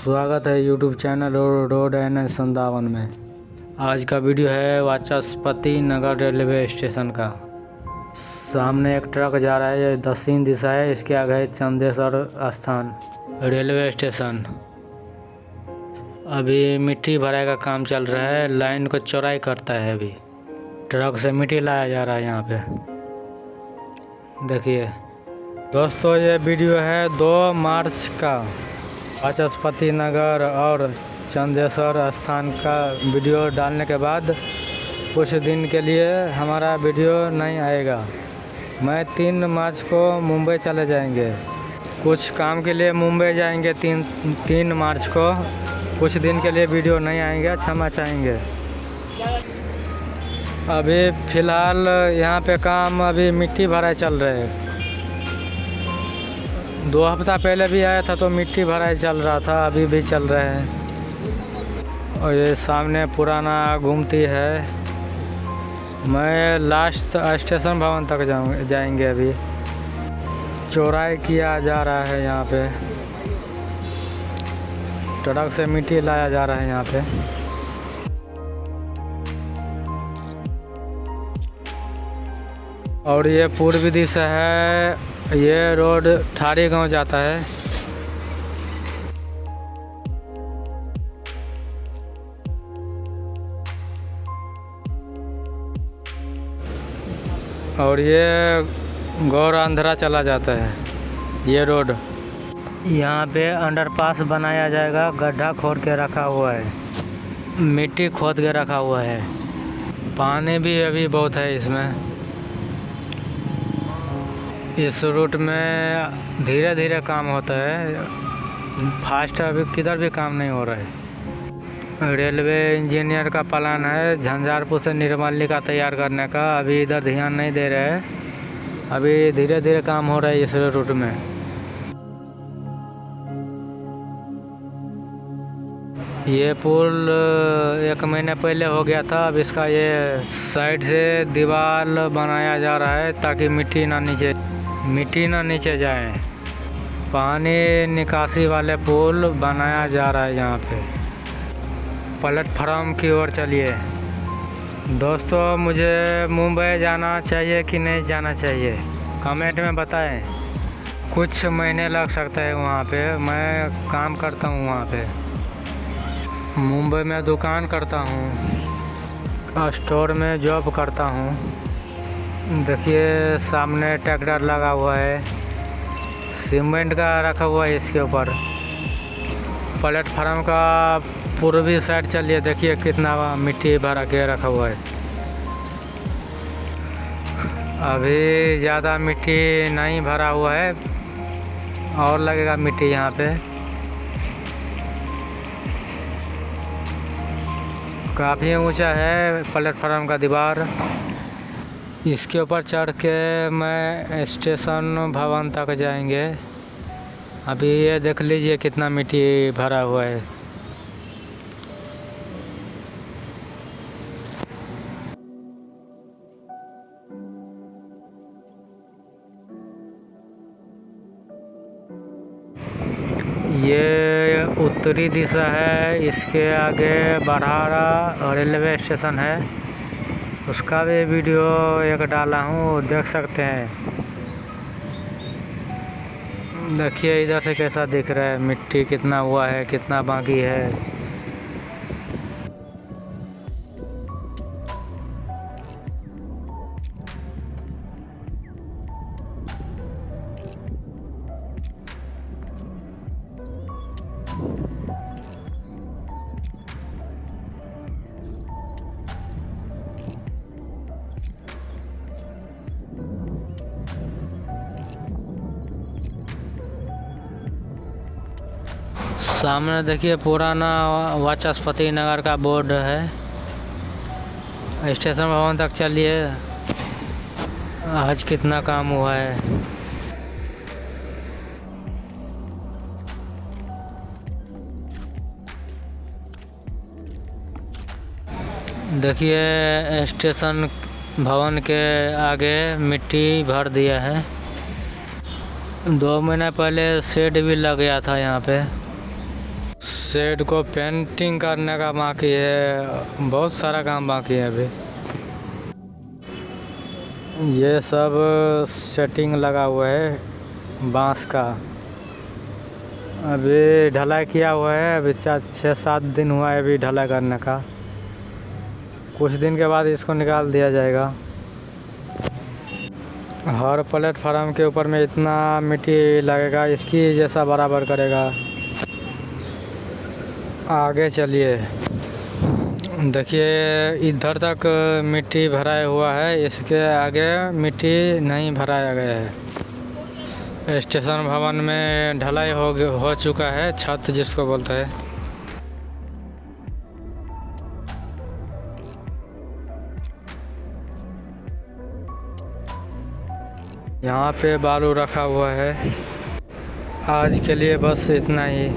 स्वागत है YouTube channel road NH 57 में। आज का वीडियो है वाचस्पति नगर रेलवे स्टेशन का। सामने एक ट्रक जा रहा है, ये दक्षिण दिशा है। इसके आगे है चंदेश्वर स्थान रेलवे स्टेशन। अभी मिट्टी भराई का काम चल रहा है, लाइन को चौड़ाई करता है। अभी ट्रक से मिट्टी लाया जा रहा है यहाँ पे, देखिए दोस्तों। ये वीडियो है 2 मार्च का। वाचस्पति नगर और चंदेश्वर स्थान का वीडियो डालने के बाद कुछ दिन के लिए हमारा वीडियो नहीं आएगा। मैं 3 मार्च को मुंबई चले जाएंगे, कुछ काम के लिए मुंबई जाएंगे। 3 मार्च को कुछ दिन के लिए वीडियो नहीं आएंगे, क्षमा चाहेंगे। अभी फ़िलहाल यहाँ पे काम अभी मिट्टी भराई चल रहे है। 2 हफ्ता पहले भी आया था तो मिट्टी भराई चल रहा था, अभी भी चल रहा है। और ये सामने पुराना गुमती है। मैं लास्ट स्टेशन भवन तक जाएंगे। अभी चौड़ाई किया जा रहा है यहाँ पे, ट्रक से मिट्टी लाया जा रहा है यहाँ पे। और ये पूर्वी दिशा है, ये रोड ठारी गांव जाता है। और ये गौर अंधेरा चला जाता है ये रोड। यहाँ पे अंडरपास बनाया जाएगा, गड्ढा खोद के रखा हुआ है, मिट्टी खोद के रखा हुआ है। पानी भी अभी बहुत है इसमें। इस रूट में धीरे धीरे काम होता है, फास्ट अभी किधर भी काम नहीं हो रहा है। रेलवे इंजीनियर का प्लान है झंझारपुर से निर्मलिका तैयार करने का। अभी इधर ध्यान नहीं दे रहे हैं, अभी धीरे धीरे काम हो रहा है इस रूट में। ये पुल 1 महीने पहले हो गया था। अब इसका ये साइड से दीवार बनाया जा रहा है ताकि मिट्टी ना नीचे जाए। पानी निकासी वाले पुल बनाया जा रहा है यहाँ पे। प्लेटफार्म की ओर चलिए दोस्तों। मुझे मुंबई जाना चाहिए कि नहीं जाना चाहिए, कमेंट में बताएं। कुछ महीने लग सकता है वहाँ पे। मैं काम करता हूँ वहाँ पे, मुंबई में दुकान करता हूँ, स्टोर में जॉब करता हूँ। देखिए सामने ट्रैक्टर लगा हुआ है, सीमेंट का रखा हुआ है इसके ऊपर। प्लेटफार्म का पूर्वी साइड चलिए, देखिए कितना मिट्टी भरा के रखा हुआ है। अभी ज़्यादा मिट्टी नहीं भरा हुआ है, और लगेगा मिट्टी यहाँ पे। काफ़ी ऊंचा है प्लेटफार्म का दीवार। इसके ऊपर चढ़ के मैं स्टेशन भवन तक जाएंगे। अभी ये देख लीजिए कितना मिट्टी भरा हुआ है। ये उत्तरी दिशा है, इसके आगे बरहारा रेलवे स्टेशन है। उसका भी वीडियो एक डाला हूँ, देख सकते हैं। देखिए इधर से कैसा दिख रहा है, मिट्टी कितना हुआ है, कितना बाकी है। सामने देखिए पुराना वाचस्पति नगर का बोर्ड है। स्टेशन भवन तक चलिए, आज कितना काम हुआ है। देखिए स्टेशन भवन के आगे मिट्टी भर दिया है। 2 महीना पहले शेड भी लग गया था यहाँ पे। शेड को पेंटिंग करने का बाकी है, बहुत सारा काम बाकी है अभी। ये सब सेटिंग लगा हुआ है बांस का, अभी ढलाई किया हुआ है। अभी 6-7 दिन हुआ है अभी ढलाई करने का। कुछ दिन के बाद इसको निकाल दिया जाएगा। हर प्लेटफार्म के ऊपर में इतना मिट्टी लगेगा, इसकी जैसा बराबर करेगा। आगे चलिए, देखिए इधर तक मिट्टी भराया हुआ है, इसके आगे मिट्टी नहीं भराया गया है। स्टेशन भवन में ढलाई हो चुका है, छत जिसको बोलते हैं। यहाँ पे बालू रखा हुआ है। आज के लिए बस इतना ही।